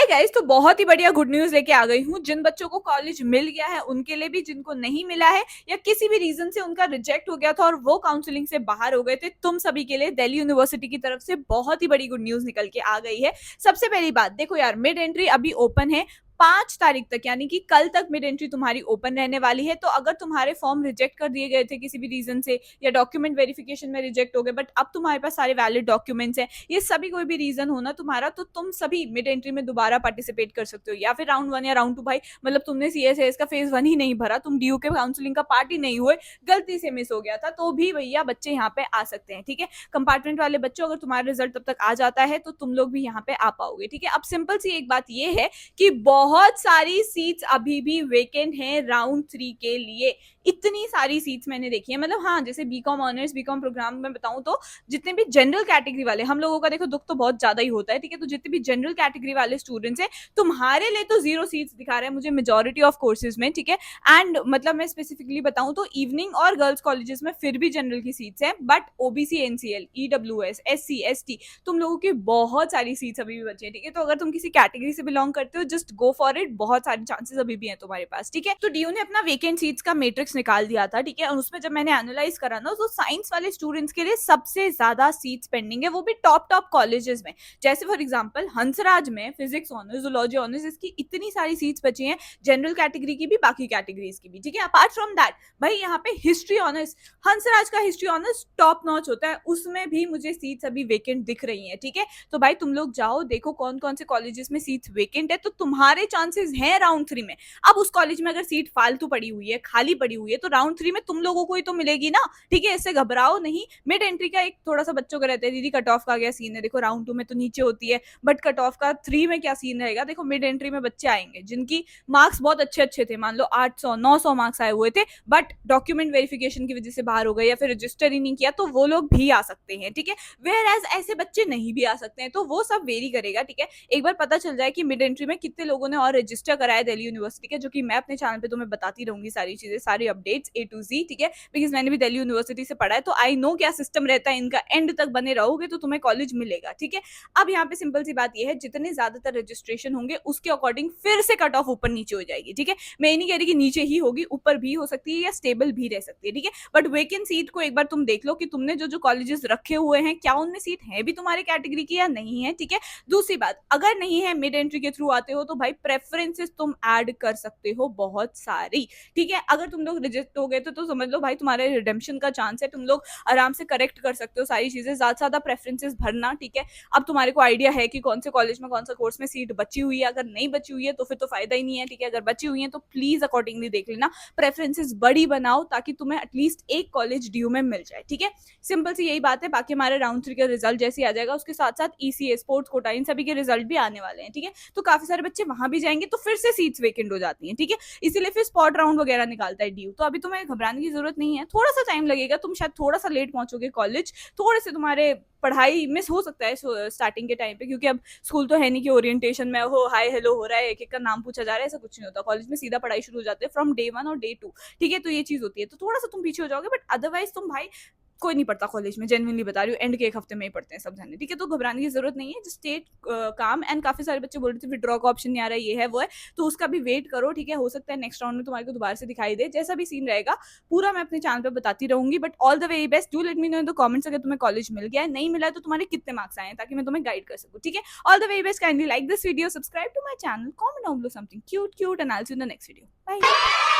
Guys, तो बहुत ही बढ़िया गुड न्यूज लेके आ गई हूँ। जिन बच्चों को कॉलेज मिल गया है उनके लिए भी, जिनको नहीं मिला है या किसी भी रीजन से उनका रिजेक्ट हो गया था और वो काउंसलिंग से बाहर हो गए थे, तुम सभी के लिए दिल्ली यूनिवर्सिटी की तरफ से बहुत ही बड़ी गुड न्यूज निकल के आ गई है। सबसे पहली बात देखो यार, मिड एंट्री अभी ओपन है 5 तारीख तक, यानी कि कल तक मिड एंट्री तुम्हारी ओपन रहने वाली है। तो अगर तुम्हारे फॉर्म रिजेक्ट कर दिए गए थे किसी भी रीजन से या डॉक्यूमेंट वेरिफिकेशन में रिजेक्ट हो गए, बट अब तुम्हारे पास सारे वैलिड डॉक्यूमेंट्स हैं, ये सभी कोई भी रीजन होना तुम्हारा, तो तुम सभी मिड एंट्री में दोबारा पार्टिसिपेट कर सकते हो। या फिर राउंड 1 या राउंड 2, भाई मतलब तुमने सीएसएस का फेज 1 ही नहीं भरा, तुम डीयू के काउंसलिंग का पार्ट ही नहीं हुए, गलती से मिस हो गया था, तो भी भैया बच्चे यहाँ पे आ सकते हैं। ठीक है, कंपार्टमेंट वाले बच्चों, अगर तुम्हारा रिजल्ट तब तक आ जाता है तो तुम लोग भी यहाँ पे आ पाओगे। ठीक है, अब सिंपल सी एक बात ये है कि बहुत सारी सीट्स अभी भी वेकेंट हैं राउंड 3 के लिए। इतनी सारी सीट्स मैंने देखी है, मतलब हाँ, जैसे बीकॉम ऑनर्स बीकॉम प्रोग्राम में बताऊं तो जितने भी जनरल कैटेगरी वाले, हम लोगों का देखो दुख तो बहुत ज्यादा ही होता है। ठीक है, तो जितने भी जनरल कैटेगरी वाले स्टूडेंट्स हैं, तुम्हारे लिए तो 0 सीट्स दिखा रहे हैं मुझे मेजोरिटी ऑफ कोर्सेज में। ठीक है, एंड मतलब मैं स्पेसिफिकली बताऊं तो इवनिंग और गर्ल्स कॉलेजेस में फिर भी जनरल की सीट्स हैं, but OBC NCL EWS SC ST तुम लोगों की बहुत सारी सीट्स अभी भी बची है। ठीक है, तो अगर तुम किसी कैटेगरी से बिलोंग करते हो, जस्ट गो फॉर इट, बहुत सारे चांसेस अभी भी हैं तुम्हारे पास। ठीक है, तो डीयू ने अपना वेकेंट सीट्स का मैट्रिक्स निकाल दिया था। ठीक है, और उसमें जब मैंने एनालाइज करा ना, तो साइंस वाले स्टूडेंट्स के लिए सबसे ज्यादा सीट्स पेंडिंग है, वो भी टॉप कॉलेजेस में। जैसे फॉर एग्जांपल हंसराज में फिजिक्स ऑनर्स जूलॉजी ऑनर्स, इसकी इतनी सारी सीट्स बची हैं, जनरल कैटेगरी की भी बाकी कैटेगरीज की भी। ठीक है, अपार्ट फ्रॉम दैट भाई यहाँ पे हिस्ट्री ऑनर्स, हंसराज का हिस्ट्री ऑनर्स टॉप नॉच होता है, उसमें भी मुझे सीट्स अभी वेकेंट दिख रही हैं। ठीक है, तो भाई तुम लोग जाओ देखो कौन कौन से कॉलेजेस में सीट्स वेकेंट है, तो तुम्हारे चांसेस हैं राउंड 3 में। अब उस कॉलेज में अगर सीट फालतू पड़ी हुई है, खाली पड़ी हुई है, तो राउंड 3 में तुम लोगों को ही तो मिलेगी ना। ठीक है, इससे घबराओ नहीं। मिड एंट्री का एक थोड़ा सा बच्चों का रहता है, दीदी कट ऑफ का क्या सीन है, देखो राउंड 2 में तो नीचे होती है, बट कट ऑफ का 3 में क्या सीन रहेगा। देखो मिड एंट्री में बच्चे आएंगे जिनकी मार्क्स बहुत अच्छे अच्छे थे, मान लो 800 900 मार्क्स आए हुए थे, बट डॉक्यूमेंट वेरिफिकेशन की वजह से बाहर हो गए या फिर रजिस्टर ही नहीं किया, तो वो लोग भी आ सकते हैं। ठीक है, वेयर एज ऐसे बच्चे नहीं भी आ सकते हैं, तो वो सब वेरी करेगा। ठीक है, एक बार पता चल जाए कि मिड एंट्री में कितने लोगों ने और रजिस्टर कराया दिल्ली यूनिवर्सिटी के, जो कि मैं अपने चैनल पे तुम्हें बताती रहूंगी सारी चीजें, सारी अपडेट्स A to Z। ठीक है, बिकॉज मैंने भी दिल्ली यूनिवर्सिटी से पढ़ा है, तो आई नो क्या सिस्टम रहता है इनका। एंड तक बने रहोगे तो तुम्हें कॉलेज मिलेगा। ठीक है, अब यहाँ पे सिंपल सी बात यह है, जितने ज्यादातर रजिस्ट्रेशन होंगे उसके अकॉर्डिंग फिर से कट ऑफ ऊपर नीचे हो जाएगी। ठीक है, मैं नहीं कह रही कि नीचे ही होगी, ऊपर भी हो सकती है या स्टेबल भी रह सकती है। ठीक है, बट वेकेंट सीट को एक बार तुम देख लो कि तुमने जो जो कॉलेजेस रखे हुए हैं, क्या उनमें सीट है भी तुम्हारे कैटेगरी की या नहीं है। ठीक है, दूसरी बात, अगर नहीं है, मिड एंट्री के थ्रू आते हो, तो भाई प्रेफरेंसेस तुम ऐड कर सकते हो बहुत सारी। ठीक है, अगर तुम लोग रिजेक्ट हो गए तो समझ लो भाई तुम्हारे रिडेम्पशन का चांस है, तुम लोग आराम से करेक्ट कर सकते हो सारी चीजें, ज्यादा से ज्यादा प्रेफरेंसेस भरना। ठीक है, अब तुम्हारे को आइडिया है कि कौन से कॉलेज में कौन सा कोर्स में सीट बची हुई है, अगर नहीं बची हुई है तो फिर तो फायदा ही नहीं है। ठीक है, अगर बची हुई है तो प्लीज अकॉर्डिंगली देख लेना, प्रेफरेंसेस बड़ी बनाओ ताकि तुम्हें एटलीस्ट एक कॉलेज डीयू में मिल जाए। ठीक है, सिंपल सी यही बात है। बाकी हमारे राउंड 3 का रिजल्ट जैसे आ जाएगा, उसके साथ साथ ईसीए स्पोर्ट्स कोटा इन सभी के रिजल्ट भी आने वाले हैं। ठीक है, तो काफी सारे बच्चे वहां भी जाएंगे, तो फिर से सीट्स वेकेंट हो जाती हैं। ठीक है, इसीलिए फिर स्पॉट राउंड वगैरह निकालता है डीयू, तो अभी तुम्हें घबराने की जरूरत नहीं है। थोड़ा सा टाइम लगेगा, तुम शायद थोड़ा सा लेट पहुंचोगे कॉलेज, थोड़े से तुम्हारे पढ़ाई मिस हो सकता है स्टार्टिंग के टाइम पे, क्योंकि अब स्कूल तो है नहीं कि ओरिएंटेशन में हो हाय हेलो हो रहा है, एक एक का नाम पूछा जा रहा है, ऐसा कुछ नहीं होता। कॉलेज में सीधा पढ़ाई शुरू हो जाती है फ्रॉम डे 1 और डे 2। ठीक है, तो ये चीज होती है, तो थोड़ा सा तुम पीछे हो जाओगे, बट अदरवाइज तुम भाई कोई नहीं पढ़ता कॉलेज में, जेन्युइनली बता रही हूँ, एंड के एक हफ्ते में ही पढ़ते हैं सब जाने। ठीक है, तो घबराने की जरूरत नहीं है, जस्ट स्टे काम। एंड काफी सारे बच्चे बोल रहे थे विड्रॉ का ऑप्शन नहीं आ रहा है, ये है वो है, तो उसका भी वेट करो। ठीक है, हो सकता है नेक्स्ट राउंड में तुम्हारे को दोबारा से दिखाई दे, जैसा भी सीन रहेगा पूरा मैं अपने चैनल पे बताती रहूंगी। But all the way best, do let me know in the comments अगर तुम्हें कॉलेज मिल गया है, नहीं मिला है तो तुम्हारे कितने मार्क्स आए हैं, ताकि मैं तुम्हें गाइड कर सकूँ। ठीक है, all the way best, kindly like this video, subscribe to my channel, comment down below something cute and I will see you in the next video. Bye.